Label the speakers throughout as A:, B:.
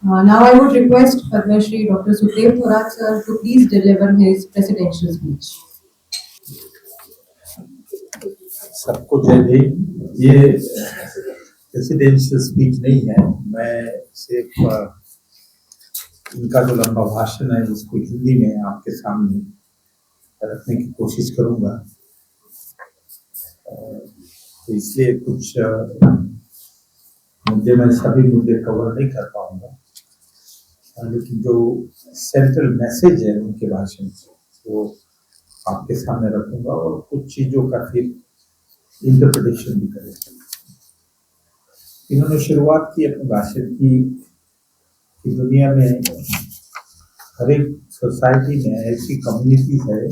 A: Now I would request Padma Shri Dr. Sukhdev Thorat sir to please deliver his presidential speech.
B: सबको जय भीम। ये presidential speech नहीं है, मैं सिर्फ इनका जो लंबा भाषण है उसको हिंदी में आपके सामने रखने की कोशिश करूंगा। तो इसलिए कुछ मुद्दे मैं सभी मुद्दे कवर नहीं कर पाऊंगा, लेकिन जो सेंट्रल मैसेज है उनके भाषण से वो आपके सामने रखूंगा और कुछ चीजों का फिर इंटरप्रिटेशन भी करेंगे। इन्होंने शुरुआत की अपने भाषण की कि दुनिया में हर एक सोसाइटी में ऐसी कम्युनिटीज है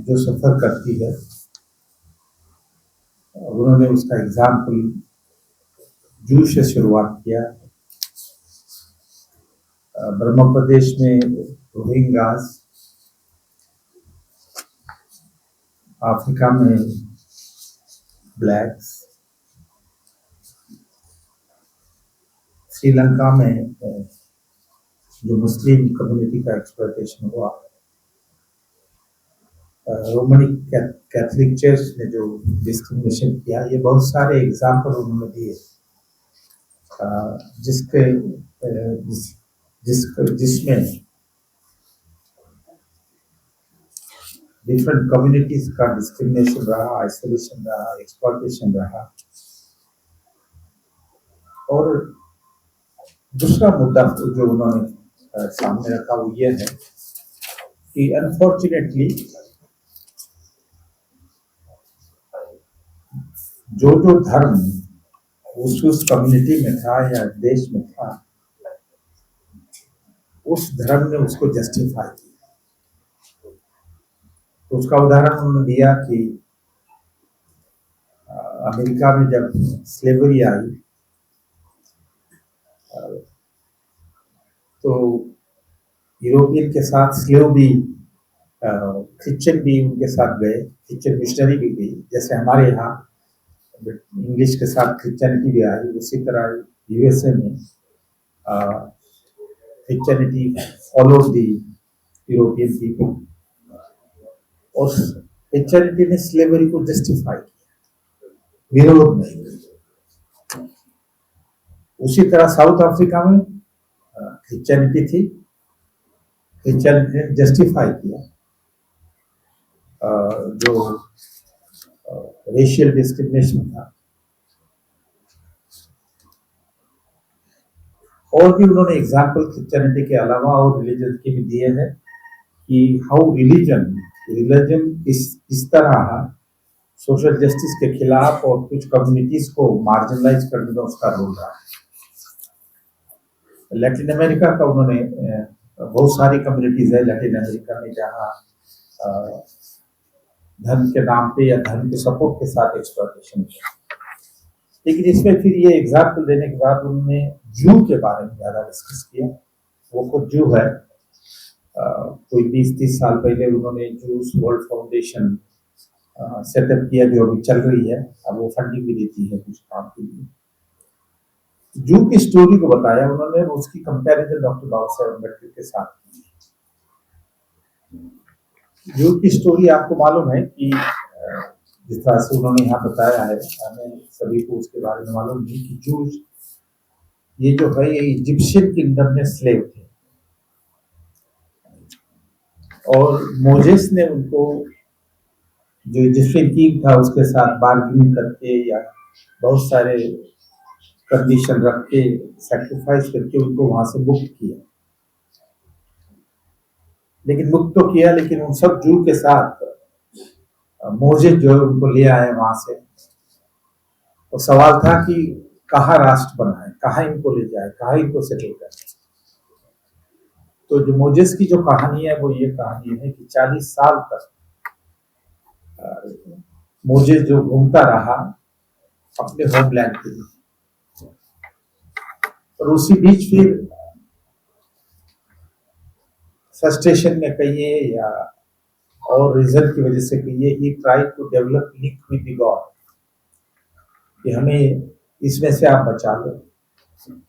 B: जो सफर करती है। उन्होंने उसका एग्जाम्पल जू से शुरुआत किया। ब्रह्म प्रदेश में रोहिंग्यास, अफ्रीका में ब्लैक्स, श्रीलंका में जो मुस्लिम कम्युनिटी का एक्सप्लॉयटेशन हुआ, रोमनी कैथोलिक चर्च ने जो डिस्क्रिमिनेशन किया, ये बहुत सारे एग्जाम्पल उन्होंने दिए जिसमें डिफरेंट कम्युनिटीज का डिस्क्रिमिनेशन रहा, आइसोलेशन रहा, एक्सप्लॉयटेशन रहा। और दूसरा मुद्दा जो उन्होंने सामने रखा वो ये है कि अनफॉर्चुनेटली जो धर्म उस कम्युनिटी में था या देश में था, उस धर्म ने उसको जस्टिफाई किया। तो उसका उदाहरण उन्होंने दिया कि अमेरिका में जब स्लेवरी आई तो यूरोपियन के साथ स्लेव भी, क्रिश्चियन भी उनके साथ गए, क्रिश्चियन मिशनरी भी गई। जैसे हमारे यहाँ इंग्लिश के साथ क्रिश्चियनिटी भी आई, उसी तरह यूएसए में Christianity followed the European people और क्रिश्चियनिटी ने स्लेवरी को जस्टिफाई किया, विरोध नहीं किया। उसी तरह साउथ अफ्रीका में क्रिश्चियनिटी थी, क्रिश्चियनिटी ने जस्टिफाई किया जो रेशियल डिस्क्रिमिनेशन था। और भी उन्होंने एग्जाम्पल क्रिश्चियनिटी के अलावा और रिलीजन के भी दिए हैं कि हाउ रिलीजन इस तरह सोशल जस्टिस के खिलाफ और कुछ कम्युनिटीज को मार्जिनलाइज करने में उसका रोल रहा। लैटिन अमेरिका का उन्होंने बहुत सारी कम्युनिटीज है लैटिन अमेरिका में जहाँ धर्म के नाम पे या धर्म के सपोर्ट के साथ एक्सप्लॉयटेशन किया। लेकिन इसमें फिर ये एग्जाम्पल देने के बाद उन्होंने जू के बारे में ज्यादा डिस्कस किया। वो खुद जू है, कोई 20-30 साल पहले उन्होंने जूस वर्ल्ड फाउंडेशन सेटअप किया जो अभी चल रही है। अब वो फंडिंग भी देती है कुछ काम के लिए। जू की स्टोरी को बताया उन्होंने, उसकी कंपैरिजन डॉक्टर बाबा साहेब अम्बेडकर के साथ की। जू की स्टोरी आपको मालूम है कि जिस तरह से उन्होंने यहाँ बताया है, हमें सभी को उसके बारे में मालूम नहीं कि जूस ये जो है ये इजिप्शियन किंगडम में स्लेव थे और मोजेस ने उनको, जो इजिप्शियन किंग था उसके साथ बार्गेनिंग करके या बहुत सारे कंडीशन रख के सैक्रिफाइस करके उनको वहां से मुक्त किया। लेकिन मुक्त तो किया, लेकिन उन सब जू के साथ मोजेस जो है उनको ले आए वहां से। तो सवाल था कि कहाँ राष्ट्र बनाए, कहाँ इनको ले जाए, कहाँ इनको सेटल करें। तो जो मोजेस की जो कहानी है वो ये कहानी है कि 40 साल तक मोजेस जो घूमता रहा अपने होमलैंड के लिए, और उसी बीच फिर फ्रस्ट्रेशन में कहिए या और रीजन की वजह से कहिए, he try to develop link with God कि हमें इसमें से आप बचा लो।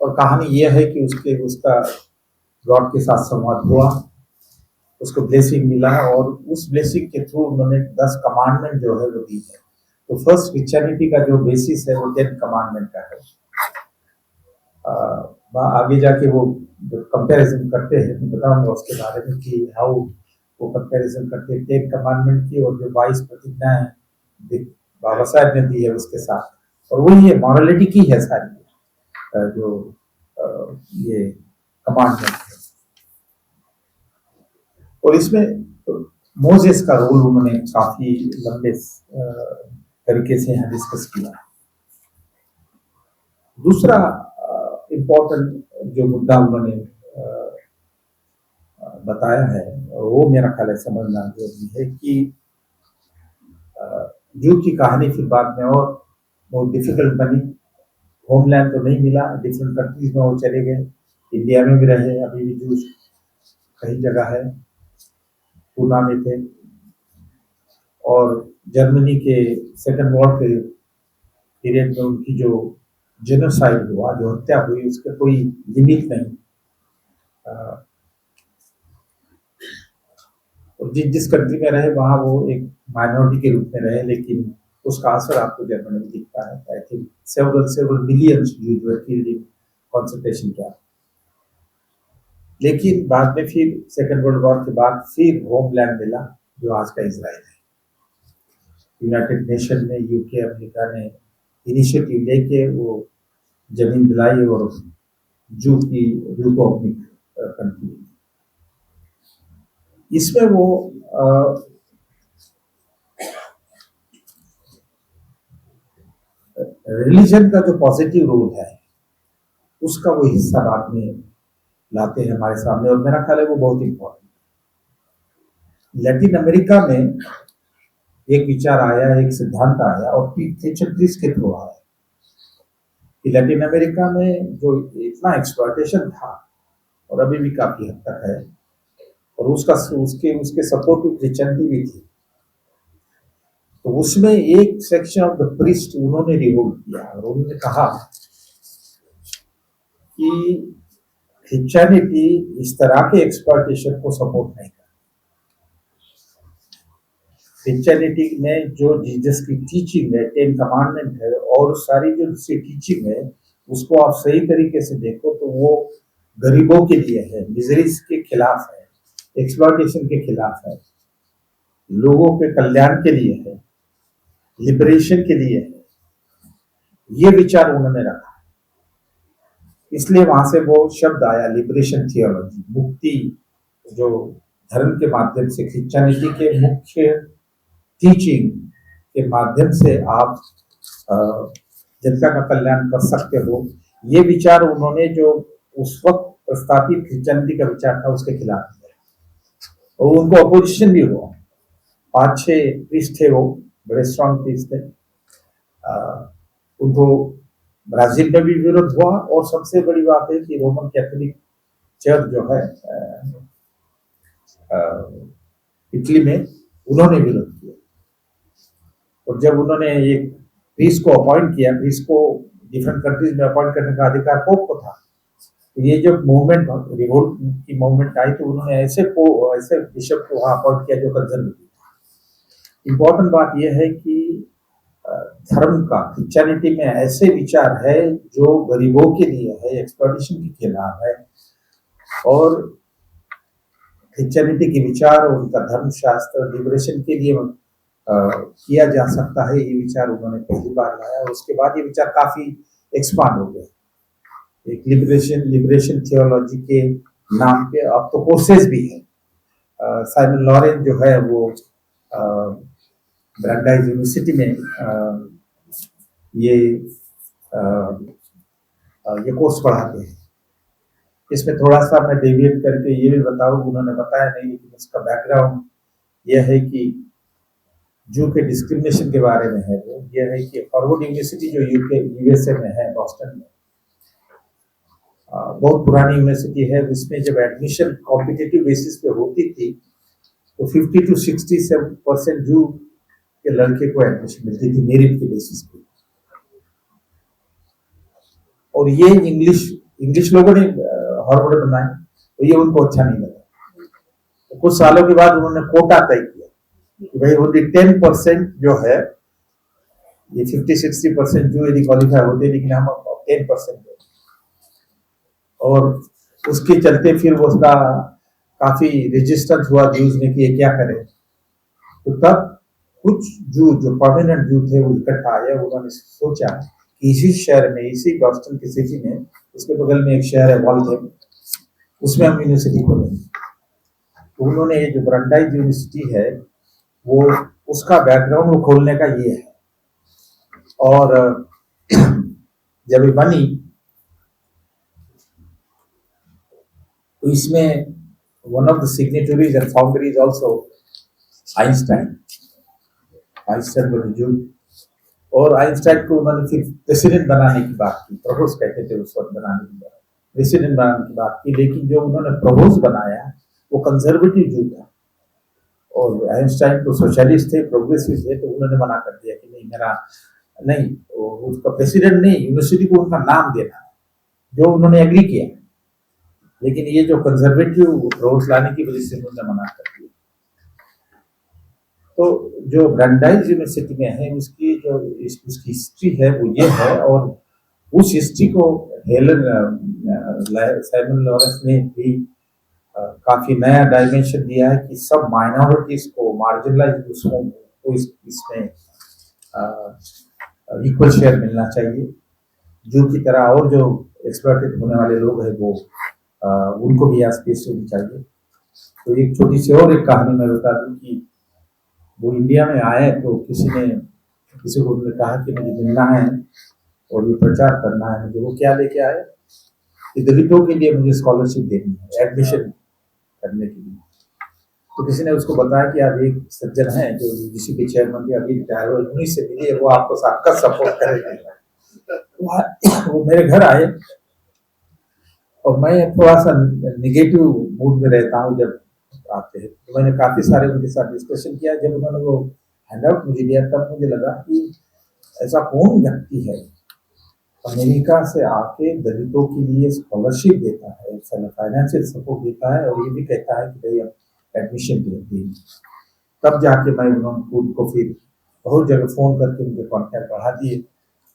B: और कहानी यह है कि उसका गॉड के साथ संवाद हुआ, उसको ब्लेसिंग मिला और उस ब्लेसिंग के थ्रू उन्होंने 10 कमांडमेंट जो है वो दी है। तो फर्स्ट क्रिश्चियनिटी का जो बेसिस है वो 10 कमांडमेंट का है। आगे जाके वो कंपैरिजन करते हैं, मैं बताऊंगा उसके बारे में कि हाउ वो कंपैरिजन करते हैं 10 कमांडमेंट की और जो 22 प्रतिज्ञाएं बाबा साहब ने दी है उसके साथ, और वही है मॉरलिटी की है सारी जो ये कमांडमेंट है। और इसमें मोजेस का रोल उन्होंने काफी लंबे तरीके से यहाँ डिस्कस किया। दूसरा इम्पोर्टेंट जो मुद्दा उन्होंने बताया है वो मेरा ख्याल है समझना जरूरी है कि जू की कहानी फिर बाद में और बहुत डिफिकल्ट बनी। होमलैंड तो नहीं मिला, डिफरेंट कंट्रीज में वो चले गए, इंडिया में भी रहे, अभी भी जूस कई जगह है, पूना में थे। और जर्मनी के सेकेंड वॉर के पीरियड में उनकी जो जेनोसाइड हुआ, जो हत्या हुई, उसके कोई लिमिट नहीं। और जिस कंट्री में रहे वहां वो एक माइनॉरिटी के रूप में रहे, लेकिन उसका असर आपको जर्मनी में दिखता है। I think several millions Jews were killed in concentration camp। लेकिन बाद में फिर सेकेंड वर्ल्ड वॉर के बाद फिर होमलैंड मिला, जो आज का इजराइल है। यूनाइटेड नेशन ने, यूके, अमेरिका ने इनिशिएटिव लेके वो जमीन दिलाई और जू को अपनी कंट्री। इसमें वो रिलीजन का जो पॉजिटिव रोल है उसका वो हिस्सा बाद में लाते हैं हमारे सामने, और मेरा ख्याल है वो बहुत इंपॉर्टेंट है। लैटिन अमेरिका में एक विचार आया, एक सिद्धांत आया और पीस के थ्रू आया कि लैटिन अमेरिका में जो इतना एक्सप्लॉयटेशन था और अभी भी काफी हद तक है, और उसके सपोर्टिव क्रिश्चियनिटी भी थी, तो उसमें एक सेक्शन ऑफ द प्रीस्ट उन्होंने रिवोल्ट किया और उन्होंने कहा कि क्रिश्चियनिटी इस तरह के एक्सप्लॉयटेशन को सपोर्ट नहीं करती। क्रिश्चियनिटी में जो जीसस की टीचिंग है, 10 कमांडमेंट है और सारी जो उसकी टीचिंग है, उसको आप सही तरीके से देखो तो वो गरीबों के लिए है, मिजरीज के खिलाफ है, एक्सप्लॉयटेशन के खिलाफ है, लोगों के कल्याण के लिए है, लिबरेशन के लिए है। ये विचार उन्होंने रखा, इसलिए वहां से वो शब्द आया लिबरेशन थियोलॉजी, मुक्ति जो धर्म के माध्यम से, क्रिश्चियनिटी के मुख्य टीचिंग के माध्यम से आप जनता का कल्याण कर सकते हो। ये विचार उन्होंने जो उस वक्त प्रस्तावित क्रिश्चियनिटी का विचार था उसके खिलाफ दिया और उनको अपोजिशन भी हुआ। 5-6 प्रीस्ट थे, वो बड़े स्ट्रॉन्ग प्रीस्ट थे, उनको ब्राजील में भी विरोध हुआ। और सबसे बड़ी बात है कि रोमन कैथोलिक चर्च जो है इटली में, उन्होंने विरोध किया। और जब उन्होंने एक प्रीस्ट को अपॉइंट किया, प्रीस्ट को डिफरेंट कंट्रीज में अपॉइंट करने का अधिकार पोप को था, तो ये जब मूवमेंट, रिवोल्ट की मूवमेंट आई, तो उन्होंने ऐसे बिशप को वहां अपॉइंट किया जो कंजर्वेटिव था। इंपॉर्टेंट बात यह है कि धर्म का क्रिश्चियनिटी में ऐसे विचार है जो गरीबों के लिए है, एक्सप्लॉयटेशन के खिलाफ है, और क्रिश्चियनिटी के विचार और उनका धर्मशास्त्र लिबरेशन के लिए किया जा सकता है, ये विचार उन्होंने पहली बार लाया। और उसके बाद ये विचार काफी एक्सपांड हो गया। एक लिबरेशन थियोलॉजी के नाम पे अब तो कोर्सेज भी है। साइमन लॉरेंस जो है वो ब्रांडाइज यूनिवर्सिटी में ये कोर्स पढ़ाते हैं। इसमें थोड़ा सा मैं डेविएट करके ये भी बताऊं, उन्होंने बताया नहीं, लेकिन उसका बैकग्राउंड यह है कि जू के डिस्क्रिमिनेशन के बारे में है। वो ये है कि हार्वर्ड यूनिवर्सिटी जो यूएसए में है, बॉस्टन में, बहुत पुरानी यूनिवर्सिटी है, जिसमें जब एडमिशन कॉम्पिटिटिव बेसिस पे होती थी तो 50 to 67% जू के लड़के को एडमिशन मिलती थी मेरिट के बेसिस पे। और ये इंग्लिश इंग्लिश लोगों ने हॉर्मोन बनाए, तो ये उनको अच्छा नहीं लगा। तो कुछ सालों के बाद उन्होंने कोटा तय किया कि भाई ओनली 10% जो है, ये 50-60% जो यदि क्वालिफाई होते, लेकिन हम 10% दें। और उसके चलते फिर वो उसका काफी रेजिस्टेंस हुआ जूस ने कि ये क्या करें। तो तब कुछ जो परमानेंट जू थे वो इकट्ठा आए, उन्होंने सोचा कि इसी शहर में, इसी बॉस्टन की सिटी में, उसके बगल में एक शहर है वॉल्थम, उसमें हम यूनिवर्सिटी खोलेंगे। तो उन्होंने ये जो ब्रांडाइज यूनिवर्सिटी है, वो उसका बैकग्राउंड वो खोलने का ये है। और जब ये बनी तो इसमें one of the signatories and founder is also Einstein. Einstein को जो, और आइंस्टाइन को उन्होंने फिर प्रेसिडेंट बनाने की बात की, प्रपोज कहते थे उस वक्त, बनाने की बात, प्रेसिडेंट बनाने की बात की। लेकिन जो उन्होंने प्रपोज बनाया वो कंजर्वेटिव जू था, और आइंस्टाइन तो सोशलिस्ट थे, प्रोग्रेसिव थे, तो उन्होंने मना कर दिया कि नहीं, मेरा नहीं, उसका प्रेसिडेंट नहीं, यूनिवर्सिटी को उनका नाम देना, जो उन्होंने एग्री किया। लेकिन ये जो कंजर्वेटिव रोल्स लाने की वजह से उन्होंने मना कर दिया। तो जो ब्रांडाइज यूनिवर्सिटी में है, उसकी जो उसकी हिस्ट्री है वो ये है, और उस हिस्ट्री को हेलन साइमन लॉरेंस ने भी काफी नया डायमेंशन दिया है कि सब माइनॉरिटीज को, मार्जिनलाइज ग्रुप्स को इसमें इक्वल शेयर मिलना चाहिए। जो की तरह और जो एक्सप्लॉइटेड होने वाले लोग हैं वो उनको भी स्पेस होनी चाहिए। तो एक छोटी सी और एक कहानी मैं बता दूं कि वो इंडिया में आए तो किसी को उन्होंने कहा कि मुझे मिलना है और ये प्रचार करना है मुझे। वो क्या लेके आए कि दलितों के लिए मुझे स्कॉलरशिप देनी है एडमिशन करने के लिए। तो किसी ने उसको बताया कि आप एक सज्जन हैं जो यूजीसी के चेयरमैन थे, अभी रिटायर हुए, उन्हीं से मिलिए, वो आपको सबका सपोर्ट करेंगे। वो मेरे घर आए और मैं थोड़ा सा निगेटिव मूड में रहता हूँ जब आते हैं, तो मैंने काफी सारे उनके साथ डिस्कशन किया। जब उन्होंने वो हैंडआउट मुझे दिया तब मुझे लगा कि ऐसा कौन व्यक्ति है अमेरिका से आके दलितों के लिए स्कॉलरशिप देता है, फाइनेंशियल सपोर्ट देता है, और ये भी कहता है कि भाई हम एडमिशन देते हैं। तब जाके मैं उनको फिर बहुत जगह फोन करके उनके कॉन्टैक्ट बढ़ा दिए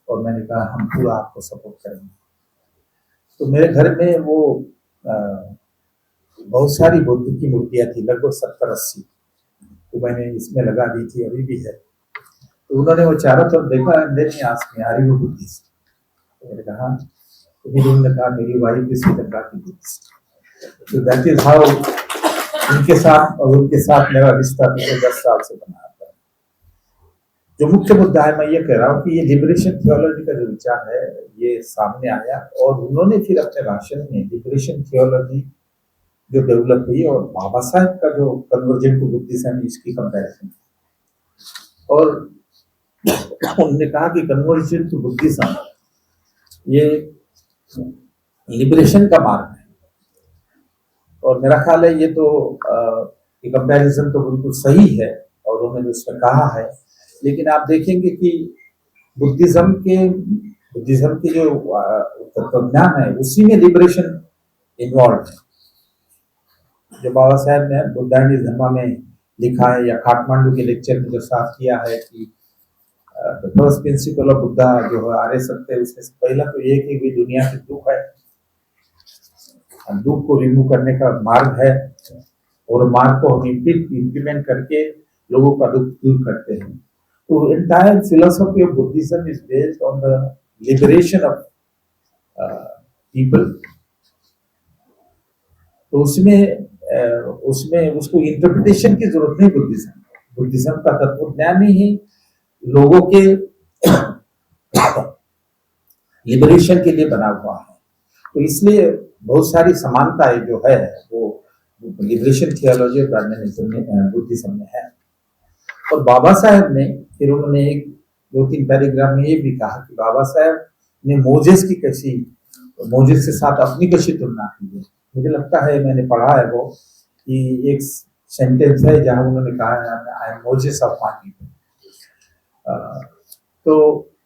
B: और मैंने कहा हम पूरा आपको सपोर्ट करेंगे। तो मेरे घर में वो बहुत सारी बुद्ध की मूर्तियां थी, लगभग 70-80, तो मैंने इसमें लगा दी थी, अभी भी है। तो उन्होंने वो चारों तरफ देखा, देने ask me are you Buddhist? तो मैंने कहा, तो फिर उन्होंने कहा मेरी वाइफ भी श्रीलंका की बुद्धिस्ट। तो दैट इज हाउ उनके साथ मेरा रिश्ता पिछले 10 साल से बना था। जो मुख्य मुद्दा है, मैं ये कह रहा हूँ कि ये लिबरेशन थियोलॉजी का जो विचार है ये सामने आया, और उन्होंने फिर अपने भाषण में लिबरेशन थियोलॉजी जो डेवलप हुई और बाबा साहब का जो कन्वर्जन टू बुद्धिज्म, इसकी कंपैरिजन। और उन्होंने कहा कि कन्वर्जन टू बुद्धिज्म ये लिबरेशन का मार्ग है, और मेरा ख्याल है ये तो कंपैरिजन तो बिल्कुल सही है और उन्होंने उसमें कहा है। लेकिन आप देखेंगे कि बुद्धिज्म के जो तत्वज्ञान है उसी में लिबरेशन इन्वॉल्व है। जो बाबा साहब ने बुद्धाइज धर्म में लिखा है, या काठमांडू के लेक्चर में जो साफ किया है कि फर्स्ट प्रिंसिपल ऑफ बुद्धा जो है आर्य सत्य, उसमें से पहला तो ये कि भी दुनिया की दुख है, दुख को रिमूव करने का मार्ग है, और मार्ग को हम इम्प्लीमेंट करके लोगों का दुख दूर करते हैं। तो entire philosophy of Buddhism is based on the liberation of people. तो उसमें उसको इंटरप्रिटेशन की जरूरत नहीं। बुद्धिज्म का तत्वज्ञान ही लोगों के लिबरेशन के लिए बना हुआ है। तो इसलिए बहुत सारी समानताएं जो है वो लिबरेशन थियोलॉजी और बुद्धिज्म में है। और बाबा साहब ने फिर उन्होंने 2-3 पैराग्राफ में ये भी कहा कि बाबा साहब ने मोजेस के साथ अपनी कैसी तुलना की है। मुझे लगता है मैंने पढ़ा है वो कि एक सेंटेंस है जहां उन्होंने कहा है I am Moses of my people. तो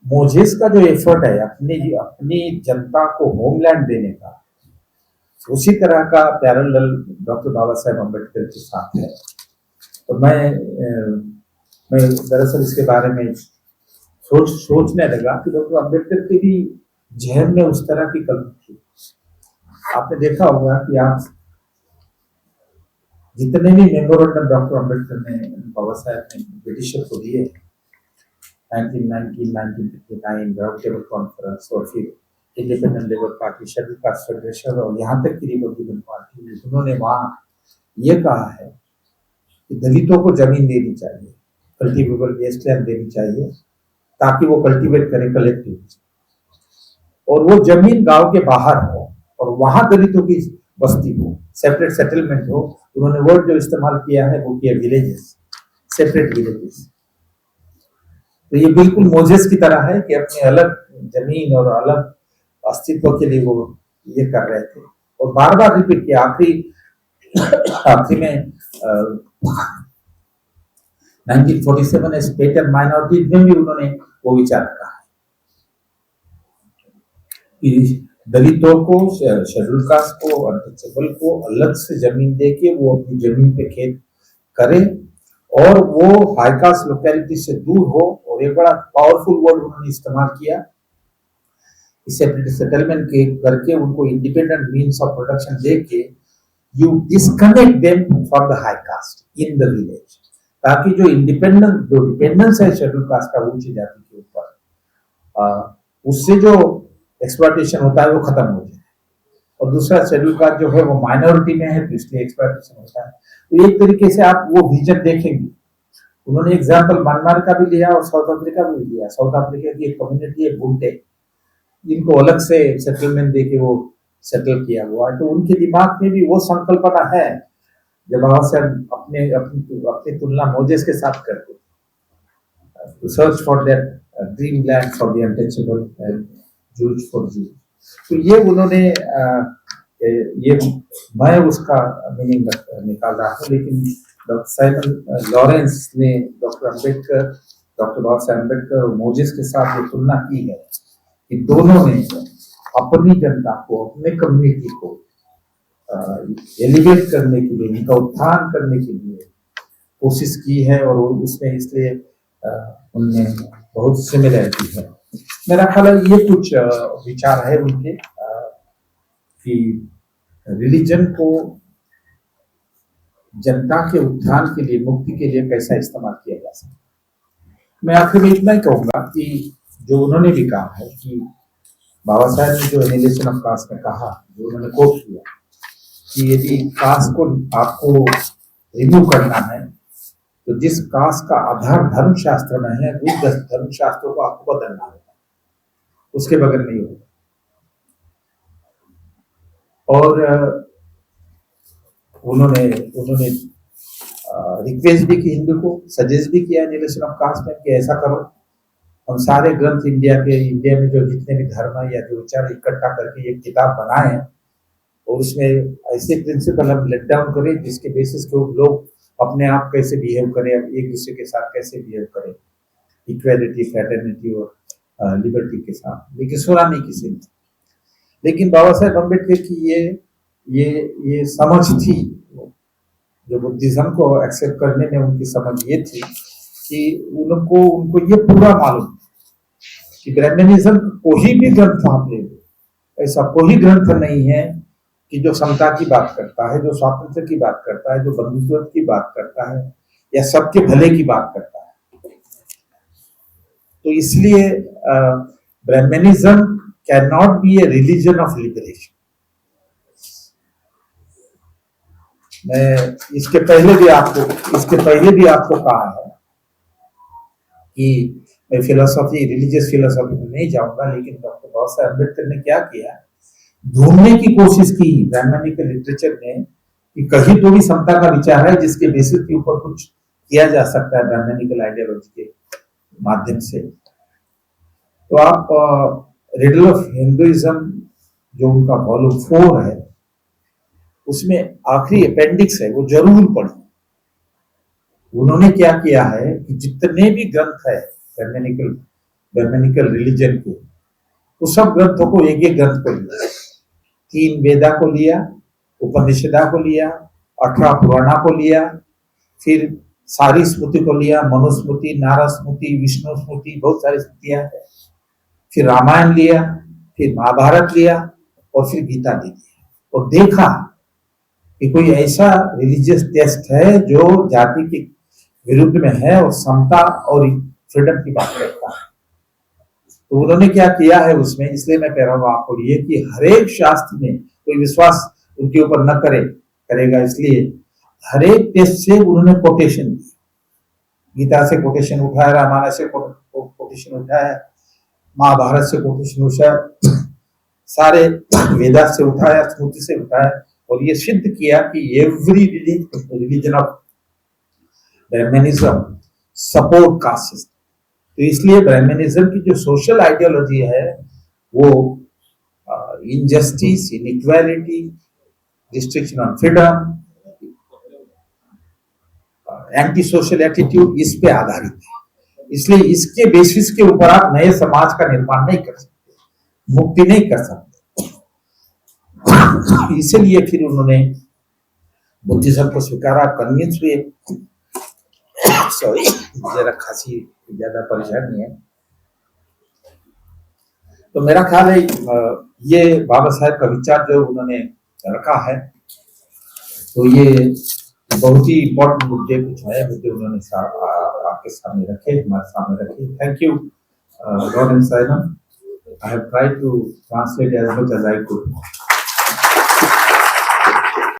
B: मोजेस का जो एफर्ट है अपनी अपनी जनता को होमलैंड देने का, उसी तरह का पैरेलल डॉक्टर बाबा साहेब अम्बेडकर के साथ है। तो मैं दरअसल इसके बारे में सोचने लगा कि डॉक्टर अम्बेडकर के भी जहन में उस तरह की कल्पना थी। आपने देखा होगा कि आप जितने भी मेमोरेंडम डॉक्टर अम्बेडकर ने बाबा साहेब ने ब्रिटिशर को दिए, 1919, 1959 राउंड टेबल कॉन्फ्रेंस और फिर independent labour party, schedule caste federation और यहाँ तक की रिपब्लिकन पार्टी ने, उन्होंने वहाँ ये कहा है कि दलितों को जमीन देनी चाहिए, कल्टीवेबल वेस्टलैंड देनी चाहिए ताकि वो कल्टीवेट करें कलेक्टिव, और वो जमीन गांव के बाहर हो और वहां दलितों की बस्ती हो, सेपरेट सेटलमेंट हो। उन्होंने वर्ड जो इस्तेमाल किया है वो किया विलेजेस, सेपरेट विलेजेस। तो ये बिल्कुल मोजेस की तरह है कि अपने अलग जमीन और अलग अस्तित्व के लिए वो ये कर रहे थे और बार बार रिपीट किया। आखिरी में 1947 स्टेट एंड माइनॉरिटी में भी उन्होंने वो विचार रखा है कि दलितों को, शेड्यूल कास्ट को, अनटचेबल को अलग से जमीन देके वो अपनी जमीन पे खेत करें और वो हाई कास्ट लोकेलिटी से दूर हो। और एक बड़ा पावरफुल वर्ड उन्होंने इस्तेमाल किया, सेपरेट सेटलमेंट के करके उनको इंडिपेंडेंट मीन्स ऑफ प्रोडक्शन देके you disconnect them from the high cast in the village, ताकि जो डिपेंडेंस है शेड्यूल कास्ट का ऊंची जाति के ऊपर, उससे जो एक्सप्लॉयटेशन होता है वो खत्म हो जाए। और दूसरा शेड्यूल कास्ट जो है वो माइनॉरिटी में है तो इसलिए एक्सप्लॉयटेशन होता है। तो एक तरीके से आप वो विजन देखेंगे। उन्होंने एग्जाम्पल म्यांमार का भी लिया और साउथ अफ्रीका भी लिया। साउथ अफ्रीका की एक कम्युनिटी है बुंटे, इनको अलग से सेटलमेंट देके वो सेटल किया हुआ है। तो उनके दिमाग में भी वो संकल्पना है जब बाबा साहब अपनी तुलना मोजेस के साथ करते, search for that dream land for the untouchable and जूझ फॉर जूझ। तो ये उन्होंने ये मैं उसका मीनिंग निकाल रहा हूँ, लेकिन डॉक्टर साइमन लॉरेंस ने डॉक्टर बाबा साहेब अम्बेडकर और मोजेस के साथ ये तुलना की है कि दोनों ने अपनी जनता को, अपने कम्युनिटी को एलिवेट करने के लिए, उनका उत्थान करने के लिए कोशिश की है और उसमें इसलिए उनमें बहुत सिमिलरिटी है। मेरा ख्याल है ये कुछ विचार है उनके कि रिलीजन को जनता के उत्थान के लिए, मुक्ति के लिए कैसा इस्तेमाल किया जा सकता है। मैं आखिर में इतना ही कहूंगा कि जो उन्होंने भी कहा है कि बाबा साहब ने जो एनिहिलेशन ऑफ कास्ट में कहा, जो उन्होंने कोट किया कि यदि कास्ट को आपको रिमूव करना है तो जिस कास्ट का आधार धर्मशास्त्र में है उस धर्मशास्त्रों को आपको बदलना होगा, उसके बगैर नहीं होगा। और उन्होंने रिक्वेस्ट भी की हिंदू को, सजेस्ट भी किया एनिहिलेशन ऑफ कास्ट में कि ऐसा करो, हम सारे ग्रंथ इंडिया में जो जितने भी धर्म है या जो विचार इकट्ठा करके एक किताब बनाए और उसमें ऐसे प्रिंसिपल हम लेट डाउन करें जिसके बेसिस पे लोग अपने आप कैसे बिहेव करें, एक दूसरे के साथ कैसे बिहेव करें, इक्वालिटी, फ्रेटर्निटी और लिबर्टी के साथ। लेकिन सुना नहीं किसी ने। लेकिन बाबा साहेब अम्बेडकर की ये समझ थी, जो बुद्धिज्म को एक्सेप्ट करने में उनकी समझ ये थी कि उनको ये पूरा मालूम कि ब्राह्मणिज्म कोई भी ग्रंथ आप ले लो, ऐसा कोई ग्रंथ नहीं है कि जो समता की बात करता है, जो स्वातंत्र की बात करता है, जो बंधुत्व की बात करता है या सबके भले की बात करता है। तो इसलिए Brahmanism can not be a religion of liberation. मैं इसके पहले भी आपको कहा है कि मैं रिलीजियस फिलोसॉफी में नहीं जाऊंगा, लेकिन डॉक्टर बाबा साहेब अम्बेडकर ने क्या किया, ढूंढने की कोशिश की ब्राह्मणिक लिटरेचर में कि कहीं तो भी समता का विचार है जिसके बेसिस के ऊपर कुछ किया जा सकता है ब्राह्मणिकल आइडियोलॉजी के माध्यम से। तो आप रिडल ऑफ हिंदुइज्म जो उनका वॉल्यूम 4 है, उसमें आखिरी अपेंडिक्स है, वो जरूर पढ़ें। उन्होंने क्या किया है कि जितने भी ग्रंथ है ब्राह्मणिकल ब्रह्मनिकल रिलीजन के, उस सब ग्रंथों को एक एक ग्रंथ को लिया, 3 वेदा को लिया, उपनिषदा को लिया, 18 पुराणा को लिया, फिर सारी स्मृति को लिया, मनुस्मृति, नारद स्मृति, विष्णु स्मृति, बहुत सारी स्मृतियां हैं, फिर रामायण लिया, फिर महाभारत लिया और फिर गीता ले लिया, और देखा कि कोई ऐसा रिलीजियस टेक्स्ट है जो जाति के विरुद्ध में है और समता और फ्रीडम की बात करता है। तो उन्होंने क्या किया है उसमें, इसलिए मैं कह रहा हूँ आपको ये कि हर एक शास्त्र में कोई विश्वास उनके ऊपर न करेगा, इसलिए हर एक टेक्स्ट से उन्होंने कोटेशन दी, गीता से कोटेशन उठाया, रामायण से कोटेशन उठाया, महाभारत से कोटेशन उठाया, सारे वेदा से उठाया, स्मृति से उठाया, और ये सिद्ध किया कि every religion of Brahmanism support caste system. तो इसलिए ब्राह्मणिज्म की जो सोशल आइडियोलॉजी है वो injustice, inequality, restriction on freedom, anti social attitude, इस पे आधारित है। इसलिए इसके बेसिस के ऊपर आप नए समाज का निर्माण नहीं कर सकते, मुक्ति नहीं कर सकते। इसलिए फिर उन्होंने बुद्धिज्म को स्वीकारा, कन्विंस हुए। सॉरी, जरा खांसी ज्यादा परेशानी है। तो मेरा ख्याल है ये बाबा साहेब का विचार जो उन्होंने रखा है, तो ये बहुत ही इंपॉर्टेंट मुद्दे, कुछ नए मुद्दे उन्होंने आपके सामने रखे, हमारे सामने रखे। Thank you Lord and Simon. I have tried to translate as much as I could.